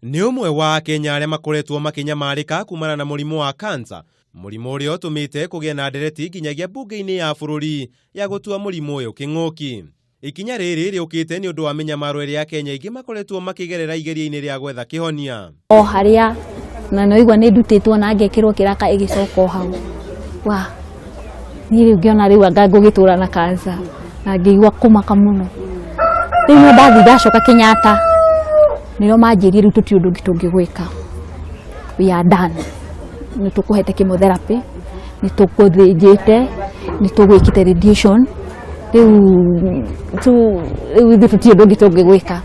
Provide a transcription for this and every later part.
Ni umwe wa Akenya aria makoretwo makinyamarika kumana na murimu wa kansa, murimu uria utumite kugia na ndereti nginyagia bunge-ini ya bururi ya gutua murimu uyu king'uki. Ikinya riri riukite ni undu wa minyamaro iria Akenya aingi makoretwo makigerera igeria-ini ria gwetha kihonia. O haria na noigwa ni ndutitwo na ngekirwo kiraka igicoka hau. Wa ni ngiona riu anga ngugitura na kansa na ngigwa kumaka muno. Riu ndathi ndacoka Kenyatta nio manjirie riu tuti undu ngitungigwika. We are done. Ni tukuhete chemotherapy, ni tukuthinjite, ni tugwikite radiation. Riu tuti undu ngitungigwika.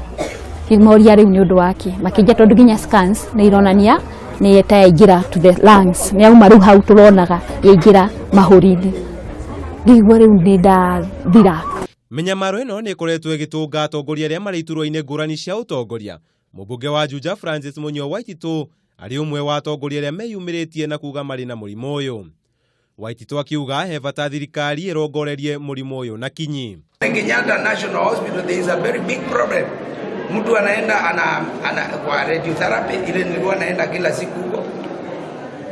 Kimoria riu ni undu wake. Makija tondu nginya scans ni ironania ni yetaingira to the lungs. Ni auma riu hau turonaga yaingira mahuri-ini. Ngigwa riu ni ndathira. Minyamaro ino ni ikoretwo igitunga atongoria aria mari iturwa-ini ngurani cia utongoria. Mubunge wa Juja Francis Munyo Waititu ari umwe wa atongoria aria meyumiritie na kuga mari na murimu uyu. Waititu akiuga he bata thirikari irongorerie murimu uyu na kinyi. Kenyatta National Hospital there is a very big problem. Mtu anaenda ana kwa radiotherapy ile nilikuwa naenda kila siku huko.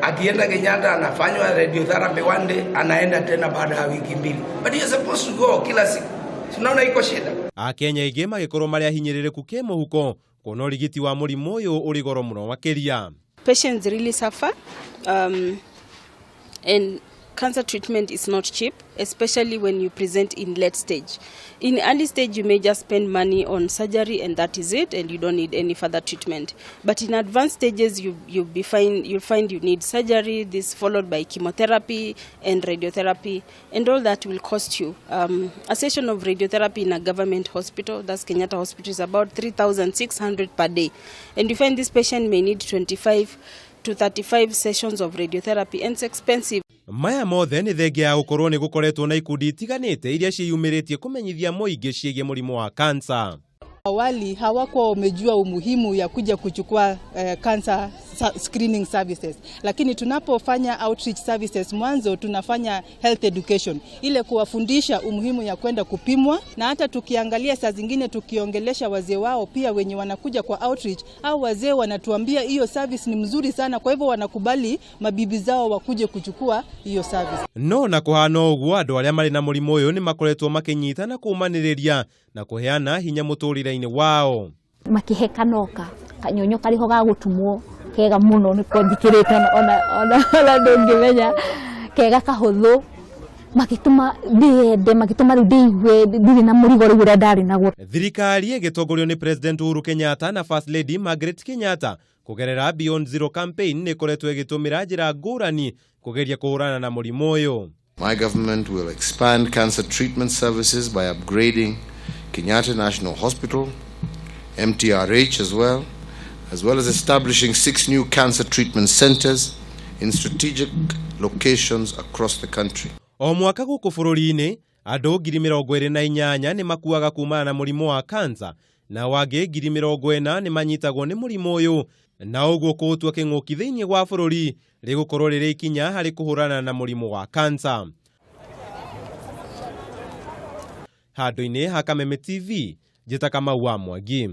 Akienda Kenyatta anafanywa radiotherapy one day, anaenda tena baada ya wiki mbili. But you are supposed to go kila siku. Tunaona iko shida. Akenya aingi magikorwo mari ahinyiririku kimuhuko kuona urigiti wa murimu uyu uri goro muno makiria. Patients really suffer and cancer treatment is not cheap, especially when you present in late stage. In early stage, you may just spend money on surgery and that is it, and you don't need any further treatment. But in advanced stages, you'll find you need surgery, this followed by chemotherapy and radiotherapy, and all that will cost you. A session of radiotherapy in a government hospital, that's Kenyatta Hospital, is about 3,600 per day. And you find this patient may need 25 to 35 sessions of radiotherapy, and it's expensive. Maya mothe ni thengia ya gukorwo ni gukoretwo na ikundi itiganite iria ciyumiritie kumenyithia muingi ciigie murimu wa kansa. Awali hawakuwa wamejua umuhimu ya kuja kuchukua cancer screening services, lakini tunapofanya outreach services mwanzo tunafanya health education ile kuwafundisha umuhimu ya kwenda kupimwa, na hata tukiangalia saa zingine tukiongelesha wazee wao pia wenye wanakuja kwa outreach, au wazee wanatuambia hiyo service ni mzuri sana, kwa hivyo wanakubali mabibi zao wakuje kuchukua hiyo service. No na kuhana uguo andu aria mari na murimu uyu ni makoretwo makinyita na kumaniriria na kuheana hinya muturire-ini wao. Makiheka noka kanyonyo kariho ga gutumwo kega muno ni kwandikirite ona ndungimenya kega kahuthu makituma ndiende makituma ndiwe ndiri na murigo riu ria ndari naguo. Thirikari igitongorio ni President Uhuru Kenyatta na First Lady Margaret Kenyatta kugerera Beyond Zero campaign ni koretwo igitumira njira ngurani kugeria kuhurana na murimu uyu. My government will expand cancer treatment services by upgrading Kenyatta National Hospital, MTRH as well as establishing 6 new cancer treatment centers in strategic locations across the country. O mwaka guku bururi-ini andu 28,000 ni makuaga kumana na murimu wa kansa, na wangi 40,000 ni manyitagwo ni murimu uyu, na uguo kutua king'uki thiini wa bururi rigukorwo riri ikinya hari kuhurana na murimu wa kansa. Handu-ini ha Kameme TV, njita kama wa Mwagi.